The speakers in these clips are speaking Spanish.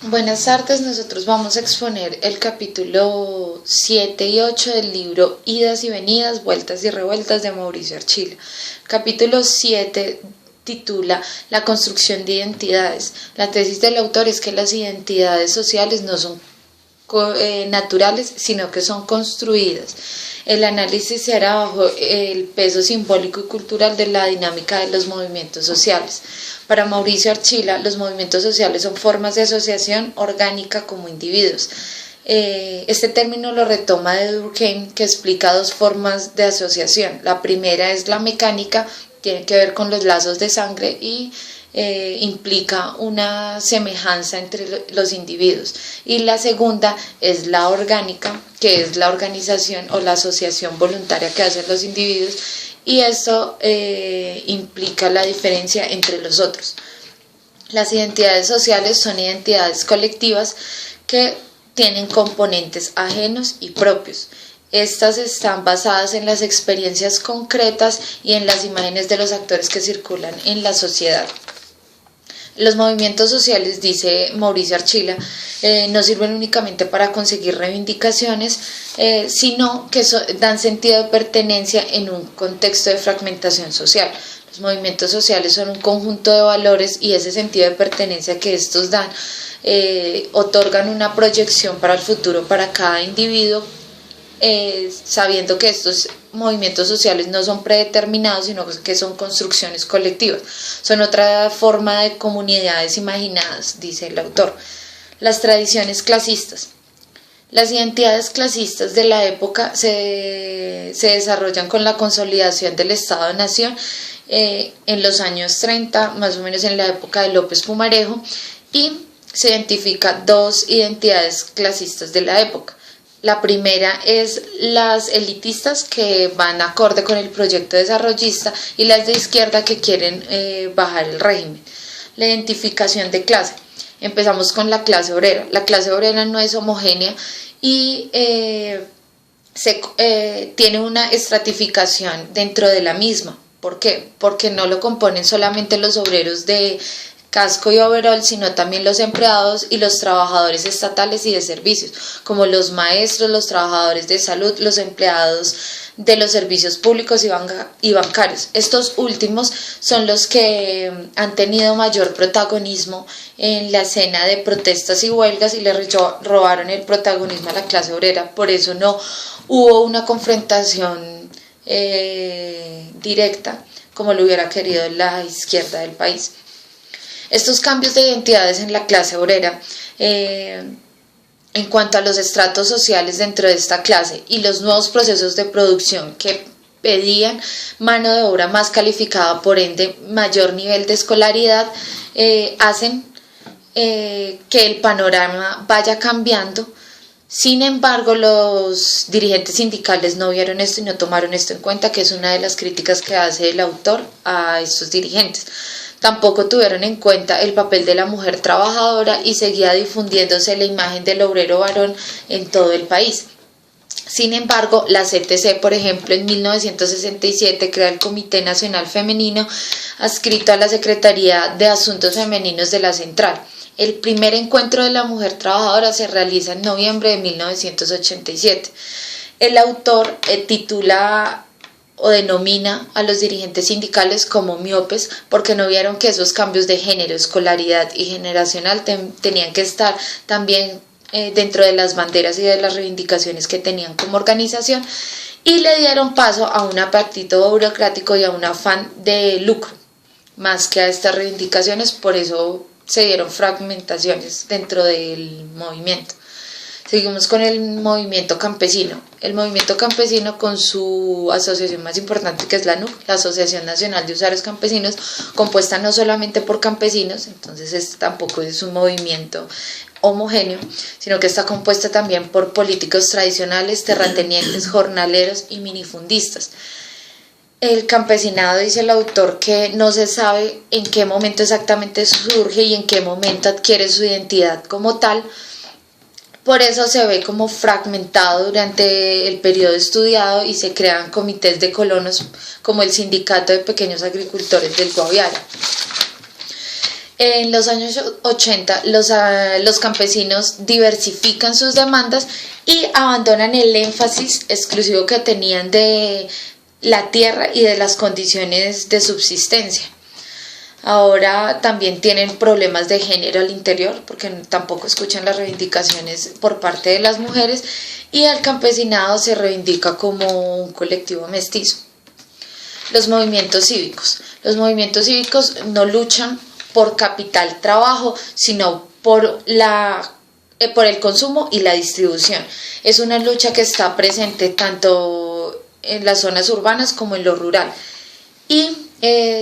Buenas tardes, nosotros vamos a exponer el capítulo 7 y 8 del libro Idas y Venidas, Vueltas y Revueltas de Mauricio Archila. Capítulo 7 titula La construcción de identidades. La tesis del autor es que las identidades sociales no son naturales, sino que son construidas. El análisis se hará bajo el peso simbólico y cultural de la dinámica de los movimientos sociales. Para Mauricio Archila, los movimientos sociales son formas de asociación orgánica como individuos. Este término lo retoma de Durkheim, que explica dos formas de asociación. La primera es la mecánica, tiene que ver con los lazos de sangre y implica una semejanza entre los individuos, y la segunda es la orgánica, que es la organización o la asociación voluntaria que hacen los individuos, y esto implica la diferencia entre los otros. Las identidades sociales son identidades colectivas que tienen componentes ajenos y propios. Estas están basadas en las experiencias concretas y en las imágenes de los actores que circulan en la sociedad. Los movimientos sociales, dice Mauricio Archila, no sirven únicamente para conseguir reivindicaciones, sino que dan sentido de pertenencia en un contexto de fragmentación social. Los movimientos sociales son un conjunto de valores, y ese sentido de pertenencia que estos dan otorgan una proyección para el futuro para cada individuo, sabiendo que estos movimientos sociales no son predeterminados, sino que son construcciones colectivas, son otra forma de comunidades imaginadas, dice el autor. Las tradiciones clasistas. Las identidades clasistas de la época se desarrollan con la consolidación del Estado-Nación en los años 30, más o menos en la época de López Pumarejo, y se identifican dos identidades clasistas de la época. La primera es las elitistas, que van acorde con el proyecto desarrollista, y las de izquierda, que quieren bajar el régimen. La identificación de clase. Empezamos con la clase obrera. La clase obrera no es homogénea y tiene una estratificación dentro de la misma. ¿Por qué? Porque no lo componen solamente los obreros de casco y overol, sino también los empleados y los trabajadores estatales y de servicios, como los maestros, los trabajadores de salud, los empleados de los servicios públicos y bancarios. Estos últimos son los que han tenido mayor protagonismo en la escena de protestas y huelgas, y le robaron el protagonismo a la clase obrera. Por eso no hubo una confrontación directa como lo hubiera querido la izquierda del país. Estos cambios de identidades en la clase obrera, en cuanto a los estratos sociales dentro de esta clase y los nuevos procesos de producción que pedían mano de obra más calificada, por ende mayor nivel de escolaridad, hacen que el panorama vaya cambiando. Sin embargo, los dirigentes sindicales no vieron esto y no tomaron esto en cuenta, que es una de las críticas que hace el autor a estos dirigentes. Tampoco tuvieron en cuenta el papel de la mujer trabajadora, y seguía difundiéndose la imagen del obrero varón en todo el país. Sin embargo, la CTC, por ejemplo, en 1967 crea el Comité Nacional Femenino, adscrito a la Secretaría de Asuntos Femeninos de la Central. El primer encuentro de la mujer trabajadora se realiza en noviembre de 1987. El autor titula o denomina a los dirigentes sindicales como miopes, porque no vieron que esos cambios de género, escolaridad y generacional tenían que estar también dentro de las banderas y de las reivindicaciones que tenían como organización, y le dieron paso a un apetito burocrático y a un afán de lucro más que a estas reivindicaciones. Por eso se dieron fragmentaciones dentro del movimiento. Seguimos con el movimiento campesino. El movimiento campesino, con su asociación más importante, que es la ANUC, la Asociación Nacional de Usuarios Campesinos, compuesta no solamente por campesinos, entonces tampoco es un movimiento homogéneo, sino que está compuesta también por políticos tradicionales, terratenientes, jornaleros y minifundistas. El campesinado, dice el autor, que no se sabe en qué momento exactamente surge y en qué momento adquiere su identidad como tal. Por eso se ve como fragmentado durante el periodo estudiado, y se crean comités de colonos como el Sindicato de Pequeños Agricultores del Guaviare. En los años 80 los campesinos diversifican sus demandas y abandonan el énfasis exclusivo que tenían de la tierra y de las condiciones de subsistencia. Ahora también tienen problemas de género al interior porque tampoco escuchan las reivindicaciones por parte de las mujeres y el campesinado se reivindica como un colectivo mestizo. Los movimientos cívicos. Los movimientos cívicos no luchan por capital trabajo, sino por el consumo y la distribución. Es una lucha que está presente tanto en las zonas urbanas como en lo rural. Y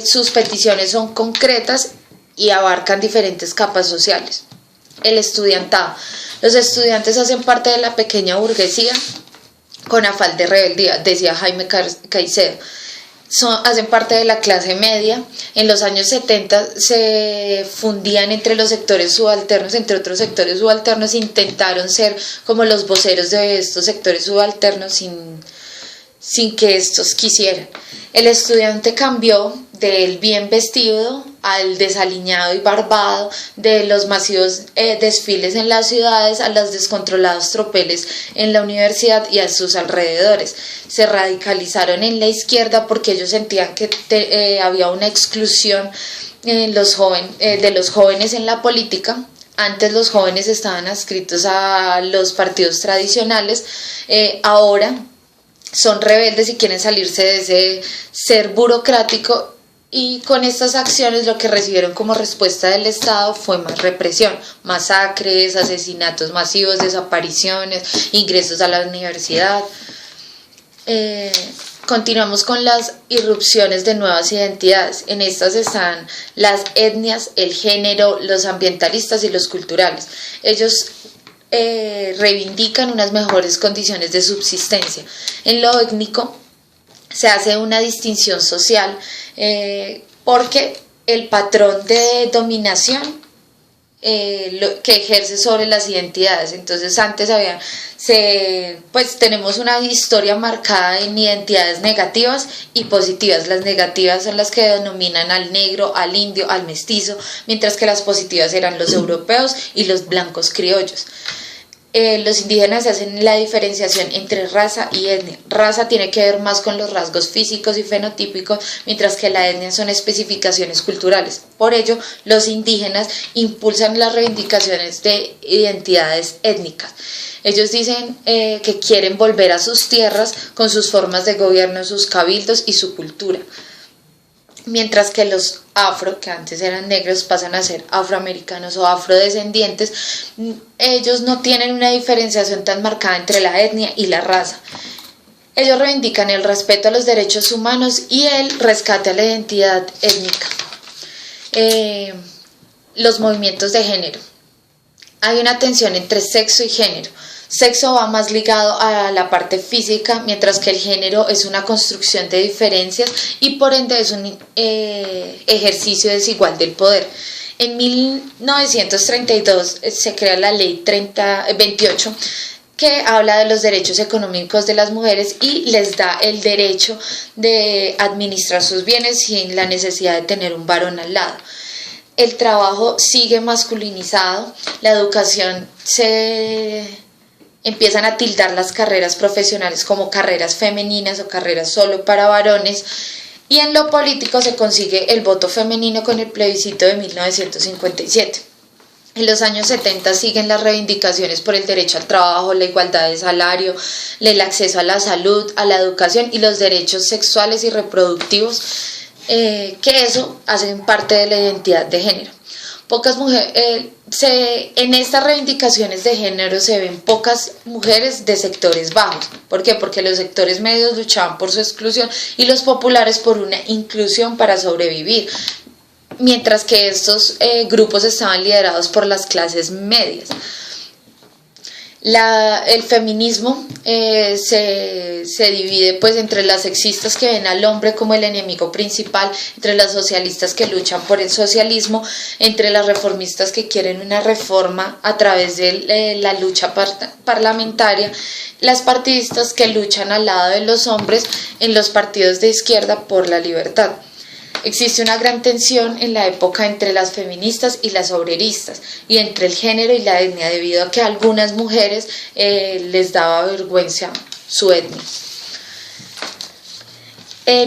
sus peticiones son concretas y abarcan diferentes capas sociales. El estudiantado. Los estudiantes hacen parte de la pequeña burguesía con afán de rebeldía, decía Jaime Caicedo. Hacen parte de la clase media. En los años 70 se fundían entre los sectores subalternos, entre otros sectores subalternos, intentaron ser como los voceros de estos sectores subalternos sin que estos quisieran. El estudiante cambió del bien vestido al desaliñado y barbado, de los masivos desfiles en las ciudades a los descontrolados tropeles en la universidad y a sus alrededores. Se radicalizaron en la izquierda porque ellos sentían que había una exclusión de los jóvenes en la política. Antes los jóvenes estaban adscritos a los partidos tradicionales, ahora son rebeldes y quieren salirse de ese ser burocrático, y con estas acciones lo que recibieron como respuesta del Estado fue más represión, masacres, asesinatos masivos, desapariciones, ingresos a la universidad. Continuamos con las irrupciones de nuevas identidades. En estas están las etnias, el género, los ambientalistas y los culturales. Ellos reivindican unas mejores condiciones de subsistencia. En lo étnico se hace una distinción social porque el patrón de dominación que ejerce sobre las identidades. Entonces antes tenemos una historia marcada en identidades negativas y positivas. Las negativas son las que denominan al negro, al indio, al mestizo, mientras que las positivas eran los europeos y los blancos criollos. Los indígenas hacen la diferenciación entre raza y etnia. Raza tiene que ver más con los rasgos físicos y fenotípicos, mientras que la etnia son especificaciones culturales. Por ello, los indígenas impulsan las reivindicaciones de identidades étnicas. Ellos dicen que quieren volver a sus tierras con sus formas de gobierno, sus cabildos y su cultura. Mientras que los afro, que antes eran negros, pasan a ser afroamericanos o afrodescendientes. Ellos no tienen una diferenciación tan marcada entre la etnia y la raza. Ellos reivindican el respeto a los derechos humanos y el rescate a la identidad étnica. Los movimientos de género. Hay una tensión entre sexo y género. Sexo va más ligado a la parte física, mientras que el género es una construcción de diferencias y por ende es un ejercicio desigual del poder. En 1932 se crea la ley 28 que habla de los derechos económicos de las mujeres y les da el derecho de administrar sus bienes sin la necesidad de tener un varón al lado. El trabajo sigue masculinizado, la educación empiezan a tildar las carreras profesionales como carreras femeninas o carreras solo para varones, y en lo político se consigue el voto femenino con el plebiscito de 1957. En los años 70 siguen las reivindicaciones por el derecho al trabajo, la igualdad de salario, el acceso a la salud, a la educación y los derechos sexuales y reproductivos, que eso hacen parte de la identidad de género. Pocas mujeres, en estas reivindicaciones de género se ven pocas mujeres de sectores bajos. ¿Por qué? Porque los sectores medios luchaban por su exclusión y los populares por una inclusión para sobrevivir, mientras que estos grupos estaban liderados por las clases medias. El feminismo se divide pues entre las sexistas que ven al hombre como el enemigo principal, entre las socialistas que luchan por el socialismo, entre las reformistas que quieren una reforma a través de la lucha parlamentaria, las partidistas que luchan al lado de los hombres en los partidos de izquierda por la libertad. Existe una gran tensión en la época entre las feministas y las obreristas y entre el género y la etnia, debido a que a algunas mujeres les daba vergüenza su etnia.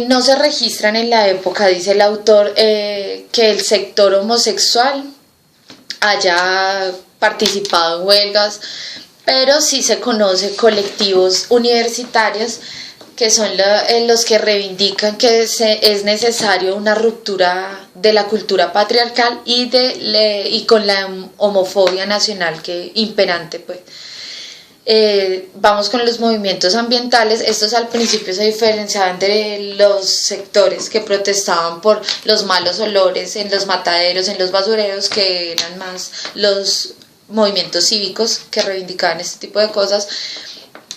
No se registran en la época, dice el autor, que el sector homosexual haya participado en huelgas, pero sí se conoce colectivos universitarios que son los que reivindican que es necesario una ruptura de la cultura patriarcal y con la homofobia nacional que imperante, pues. Vamos con los movimientos ambientales. Estos al principio se diferenciaban de los sectores que protestaban por los malos olores en los mataderos, en los basureros, que eran más los movimientos cívicos que reivindicaban este tipo de cosas,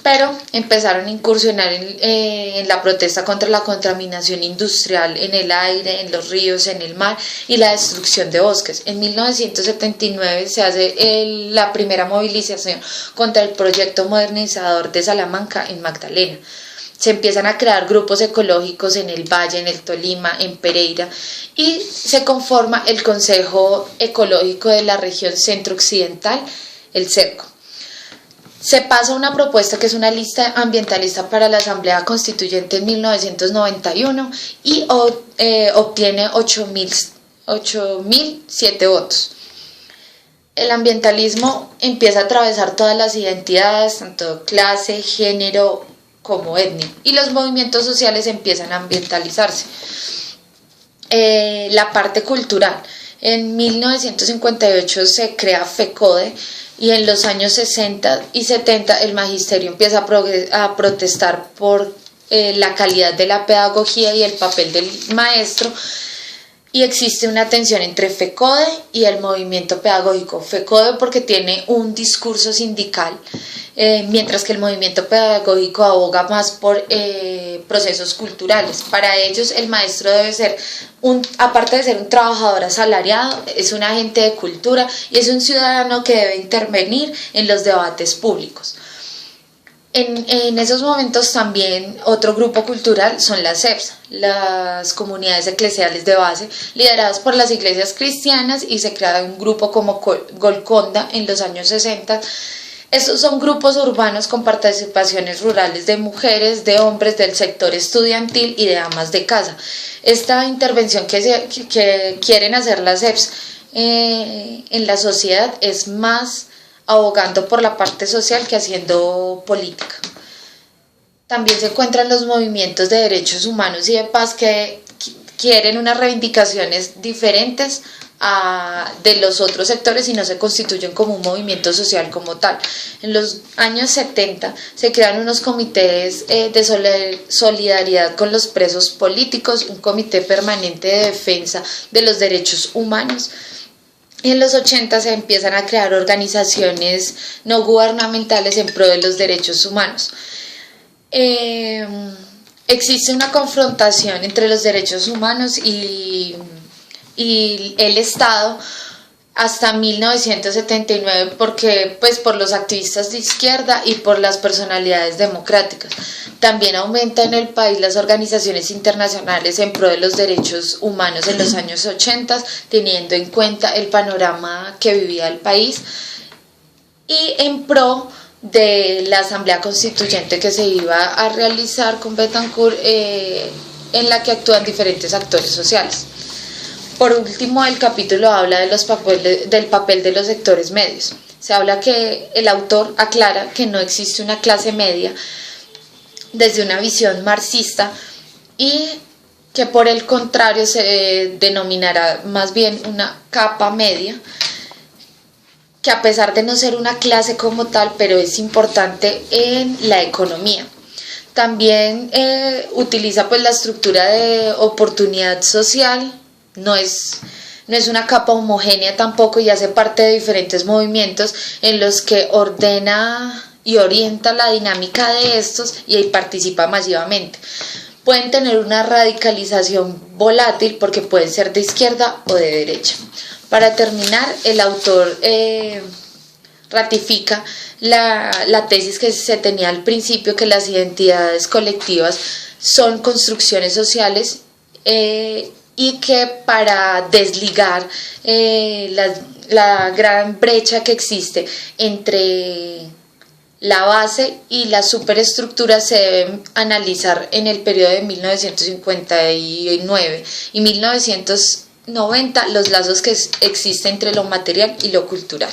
pero empezaron a incursionar en la protesta contra la contaminación industrial en el aire, en los ríos, en el mar y la destrucción de bosques. En 1979 se hace la primera movilización contra el proyecto modernizador de Salamanca en Magdalena. Se empiezan a crear grupos ecológicos en el Valle, en el Tolima, en Pereira, y se conforma el Consejo Ecológico de la Región Centro-Occidental, el CERCO. Se pasa una propuesta que es una lista ambientalista para la Asamblea Constituyente en 1991 y obtiene 8.007 votos. El ambientalismo empieza a atravesar todas las identidades, tanto clase, género como etnia, y los movimientos sociales empiezan a ambientalizarse. La parte cultural. En 1958 se crea FECODE, y en los años 60 y 70 el magisterio empieza a protestar por la calidad de la pedagogía y el papel del maestro, y existe una tensión entre FECODE y el movimiento pedagógico. FECODE porque tiene un discurso sindical, mientras que el movimiento pedagógico aboga más por procesos culturales. Para ellos el maestro debe ser, aparte de ser un trabajador asalariado, es un agente de cultura y es un ciudadano que debe intervenir en los debates públicos. En esos momentos también otro grupo cultural son las CEPS, las comunidades eclesiales de base, lideradas por las iglesias cristianas, y se crea un grupo como Golconda en los años 60. Estos son grupos urbanos con participaciones rurales de mujeres, de hombres, del sector estudiantil y de amas de casa. Esta intervención que quieren hacer las CEPS en la sociedad es más abogando por la parte social que haciendo política. También se encuentran los movimientos de derechos humanos y de paz que quieren unas reivindicaciones diferentes de los otros sectores y no se constituyen como un movimiento social como tal. En los años 70 se crean unos comités de solidaridad con los presos políticos, un comité permanente de defensa de los derechos humanos. Y en los 80 se empiezan a crear organizaciones no gubernamentales en pro de los derechos humanos. Existe una confrontación entre los derechos humanos y el Estado hasta 1979, porque por los activistas de izquierda y por las personalidades democráticas. También aumenta en el país las organizaciones internacionales en pro de los derechos humanos en los años 80, teniendo en cuenta el panorama que vivía el país, y en pro de la Asamblea Constituyente que se iba a realizar con Betancourt, en la que actúan diferentes actores sociales. Por último, el capítulo habla del papel de los sectores medios. Se habla que el autor aclara que no existe una clase media desde una visión marxista, y que por el contrario se denominará más bien una capa media, que a pesar de no ser una clase como tal, pero es importante en la economía. También utiliza la estructura de oportunidad social. No es una capa homogénea tampoco, y hace parte de diferentes movimientos en los que ordena y orienta la dinámica de estos, y ahí participa masivamente. Pueden tener una radicalización volátil porque pueden ser de izquierda o de derecha. Para terminar, el autor ratifica la tesis que se tenía al principio, que las identidades colectivas son construcciones sociales y que para desligar la gran brecha que existe entre la base y la superestructura se deben analizar en el periodo de 1959 y 1990 los lazos que existen entre lo material y lo cultural.